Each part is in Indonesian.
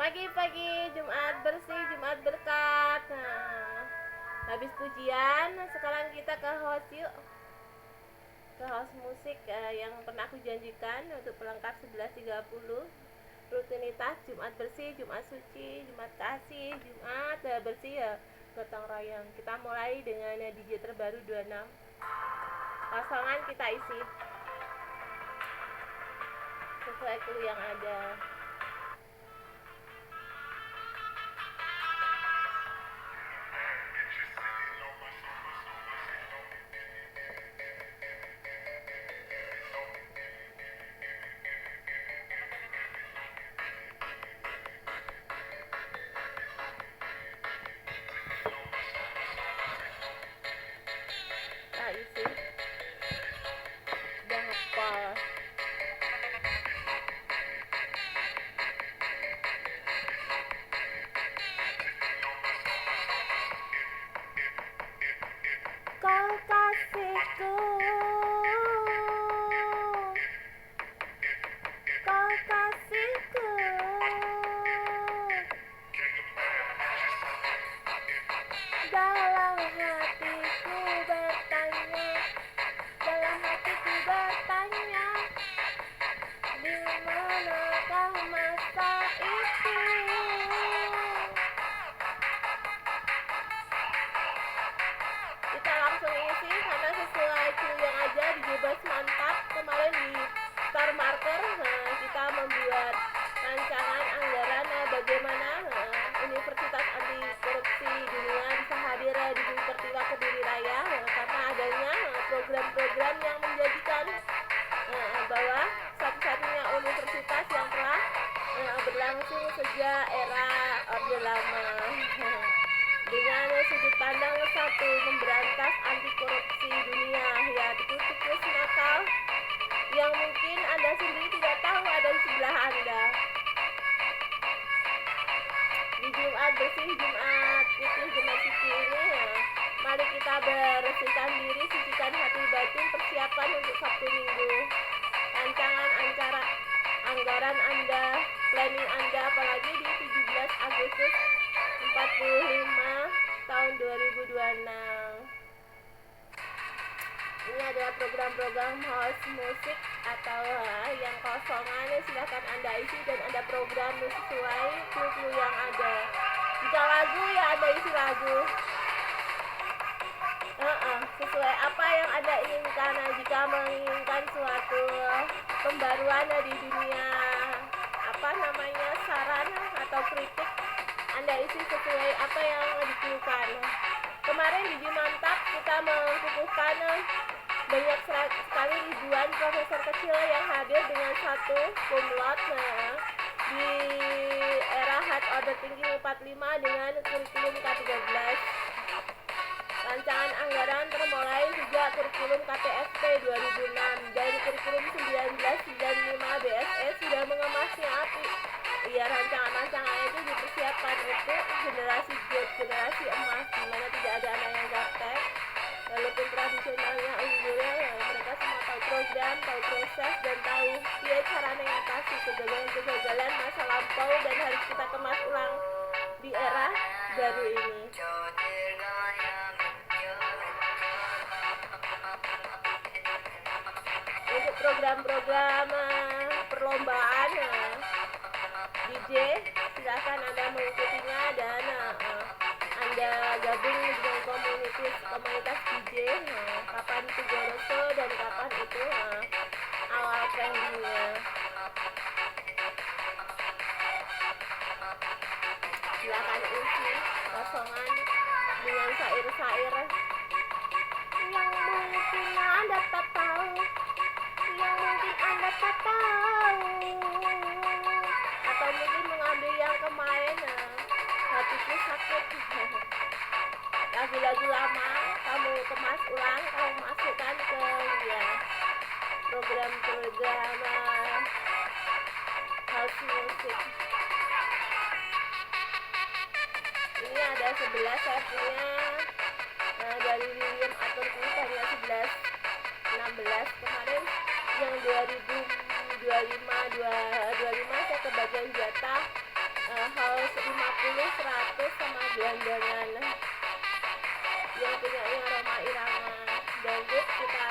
Pagi-pagi Jumat bersih, Jumat berkat. Nah, habis pujian, sekarang kita ke host yuk. Ke host musik yang pernah aku janjikan untuk pelengkap 11.30. Rutinitas Jumat bersih, Jumat suci, Jumat kasih, Jumat bersih ya, gotong royong. Kita mulai dengan DJ terbaru 26. Kosongan kita isi sesuai clue yang ada. Isi udah ngepol. Kau kasihku, kau kasihku, dalam hatiku bertanya, dalam hatiku bertanya, di manakah masa itu? Kita langsung isi karena sesuai clue yang ada di Bebas Mantap kemarin di Star Marker. Kita membuat rancangan anggaran bagaimana Universitas Anti Korupsi Dunia bisa hadir di Pertiwa Kediri Raya karena adanya program-program yang menjadikan bahwa satu-satunya universitas yang telah berlangsung sejak era Orde Lama dengan sudut pandang satu, memberantas anti korupsi dunia, ya tikus-tikus nakal yang mungkin Anda sendiri tidak tahu ada di sebelah Anda. Di Jumat bersih, Jumat putih, Jumat suci ini ya, mari kita bersihkan diri, sucikan hati batin, persiapan untuk Sabtu Minggu. Rancangan acara anggaran Anda, planning Anda, apalagi di 17 Agustus 45 tahun 2026. Ini adalah program-program house musik atau yang kosongan, silahkan Anda isi dan Anda program sesuai clue yang ada. Jika lagu ya Anda isi lagu sesuai apa yang Anda inginkan. Jika menginginkan suatu pembaruan di dunia saran atau kritik, Anda isi sesuai apa yang dikeluhkan. Kemarin di Mantap kita mengukuhkan banyak sekali ribuan profesor kecil yang hadir dengan satu kumlot di era Hard Order Thinking 45 dengan kurikulum K13. Rancangan anggaran termulai sejak kurikulum KTSP 2006 dan kurikulum 1995 BSS sudah mengemasnya api. Ya, rancangan-rancangan itu dipersiapkan untuk generasi Z, generasi emas, di mana tidak ada anak yang gaptek. Walaupun tradisionalnya unggulnya, mereka semua tahu program, tahu proses, dan tahu dia cara mengatasi kegagalan-kegagalan masa lampau dan harus kita kemas ulang di era baru ini. Untuk program-program perlombaan DJ, silakan Anda mengikutinya dan Anda gabung dengan komunitas DJ. Kapan itu Goroso dan kapan itu awal trendingnya. Silakan isi kosongan dengan syair-syair yang mungkin Anda tak tahu, yang mungkin Anda tak tahu, atau mungkin mengambil yang kemarin hatiku sakit. Lagu-lagu lama kamu kemas ulang, kamu masukkan ke program-program house music. Ini ada 11 saya punya dari William Aturku hanya 11 16 kemarin yang 2025 saya kebagian jatah Haus 50, 100 sama gelandangan yang punyanya Rhoma Irama. Dangdut kita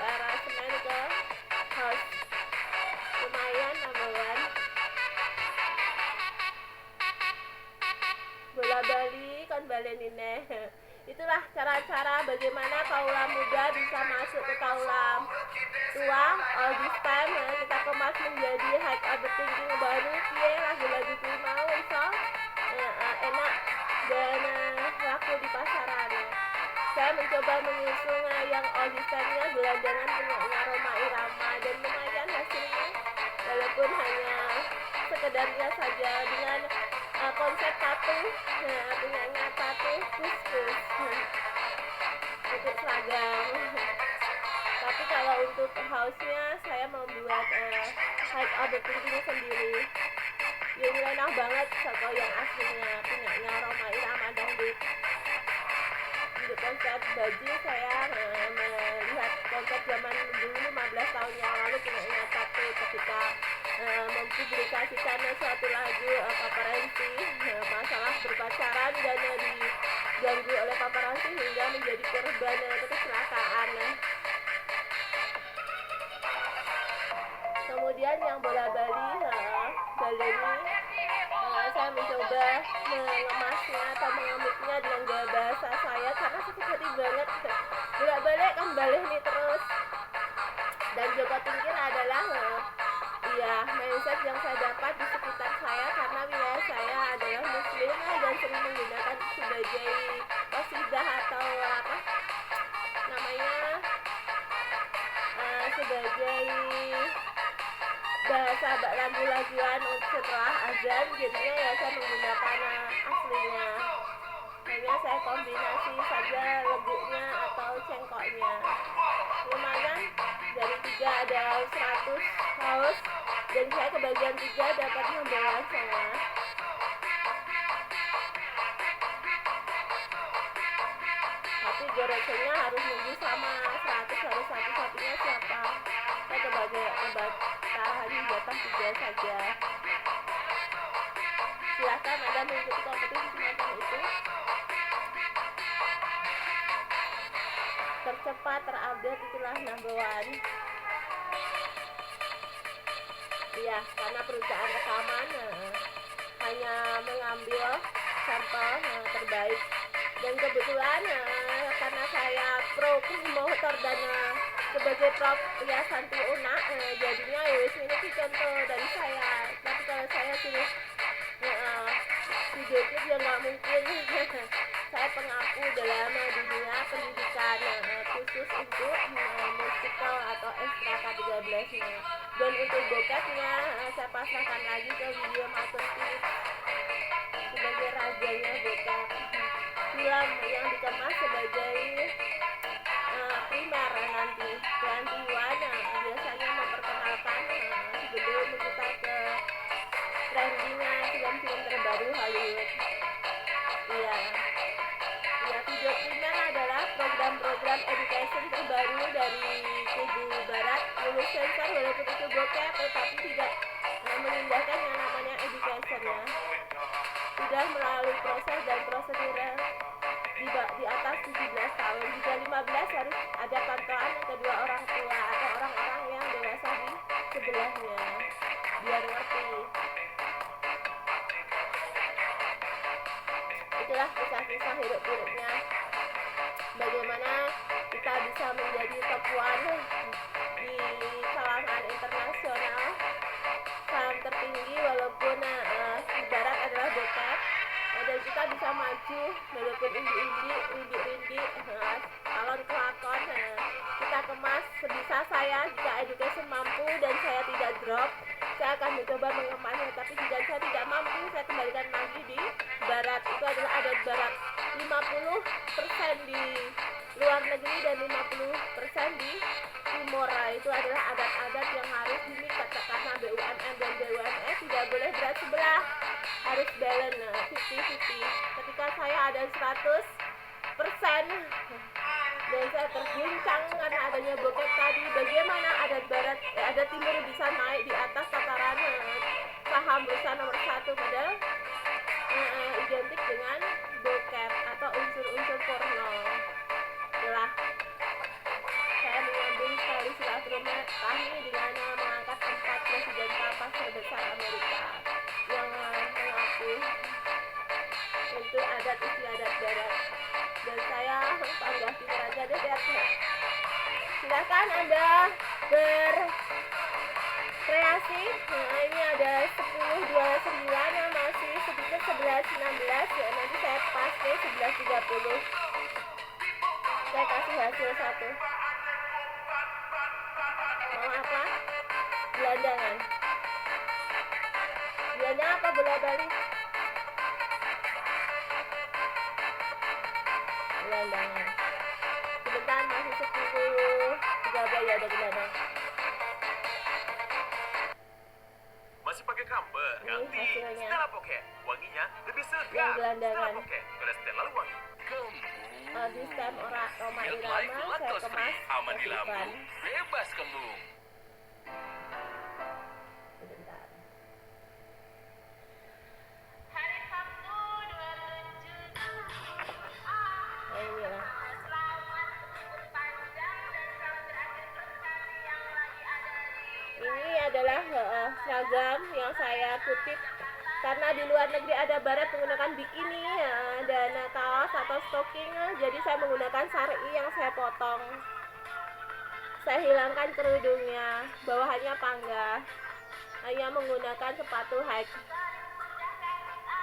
aransemen ke haus lumayan nambahan. Bola bali kon balenine. Itulah cara-cara bagaimana kaula muda bisa masuk ke kaula tua. All this time kita kemas menjadi high overthinking baru. Piye lagu-lagu kuwi mau iso enak dan laku di pasaran. Saya mencoba mengusung yang all this time-nya gelandangan punyanya Rhoma Irama dan lumayan hasilnya walaupun hanya sekedarnya saja dengan konsep tato punyanya tato khusus untuk seragam. Tapi kalau untuk hausnya saya membuat high overthinking sendiri. Yang enak banget sama yang aslinya punyanya Rhoma Irama Dangdut. Untuk konsep baju saya melihat konsep zaman dulu 15 tahun yang lalu punyanya tato ketika mempublikasikan suatu lagu paparazzi masalah berpacaran dan diganggu oleh paparazzi hingga menjadi korban kecelakaan. Kemudian yang bola bali baleni saya mencoba mengemasnya atau mengemiknya dengan gaya bahasa saya karena seperti banget bolak-balik kan balik nih terus. Dan Joko Tingkir adalah mindset yang saya dapat di sekitar saya karena wilayah saya adalah muslim dan sering menggunakan sebagai qasidah atau apa namanya sebagai bahasa lagu-laguan setelah azan. Jadinya ya saya menggunakan aslinya, hanya saya kombinasi saja leguknya atau cengkoknya. Lumayan, dari 3 ada 100 haus dan saya kebagian 3 dapat 16 saya. Tapi goresannya harus nunggu sama 100 harus satu-satunya siapa. Saya tahan jatah 3 saja. Silahkan Anda mengikuti kompetisi semacam itu. Tercepat terupdate itulah number 1. Iya, karena perusahaan rekaman hanya mengambil sampel terbaik. Dan kebetulan karena saya pro motor dan sebagai prof ya Santi Una, jadinya ini contoh dari saya. Tapi kalau saya suruh videoclip ya nggak mungkin. Saya pengaku dalam dunia pendidikan khusus untuk musikal atau ekstra K13-nya. Dan untuk bokepnya saya pasrahkan lagi ke video Matur sebagai rajanya bokep. Film yang dikemas sebagai primer nanti pelantiwan biasanya memperkenalkan sebelum kita ke trendingnya film-film terbaru Hollywood. Iya, video primer adalah program-program education terbaru dari kubu barat, lulus sensor walaupun itu bokep tetapi tidak mengindahkan yang namanya education ya. Sudah melalui proses dan prosedur di atas 17 tahun. Jika 15 harus ada pantauan kedua orang tua atau orang-orang yang dewasa di sebelahnya biar ngerti. Itulah kisah-kisah hidup-hidupnya bagaimana kita bisa menjadi top 1 di kalangan internasional, saham tertinggi walaupun ibarat adalah bokep, dan kita bisa maju walaupun indi calon kelakon kita kemas sebisa saya. Jika education mampu dan saya tidak drop, saya akan mencoba mengemasnya. Tapi jika saya tidak mampu, saya kembalikan lagi di barat. Itu adalah adat barat, 50% di luar negeri dan 50% di timur. Itu adalah adat-adat yang harus dimikat karena BUMN dan BUMN tidak boleh berat sebelah, harus balance 50-50. Ketika saya ada 100% dan saya terguncang karena adanya bokep tadi, bagaimana adat barat, adat timur bisa naik di atas tataran saham bursa nomor 1 padahal identik dengan bokep atau unsur-unsur porno. Itulah saya menyambung tali silaturahmi dengan mengangkat 4 presiden kapas terbesar Amerika yang mengaku itu adat istiadat barat, dan saya bangga Raja Dedet. Silakan Anda berkreasi. Nah, ini ada 10-29 yang masih sedikit 11-16 ya, nanti saya pas ke 11-30. Saya kasih hasil 1. Mau apa? Gelandangan. Gelandangan apa bola balik? Gelandangan. Sebentar, masih 10. 13 ya, ada gelandang. Masih pakai kamper, ganti hasilnya. Stella Pocket. Wanginya lebih segar. Yang gelandangan. Stella Pocket, kolesterol lalu wangi. Di stem Roma Irama saya kemas aman di masukkan. lambung, bebas kembung. Sebentar. Nah, inilah. Ini adalah seragam yang saya kutip karena di luar negeri ada barat menggunakan bikini dan kaos atau stocking, jadi saya menggunakan sari yang saya potong. Saya hilangkan kerudungnya, bawahannya pangga, hanya menggunakan sepatu high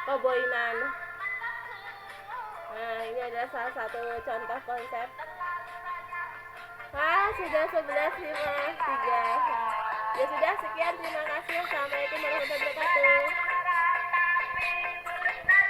koboinan. Nah, ini adalah salah satu contoh konsep. Sudah 11.53. Ya sudah, sekian, terima kasih. Assalamualaikum warahmatullahi wabarakatuh.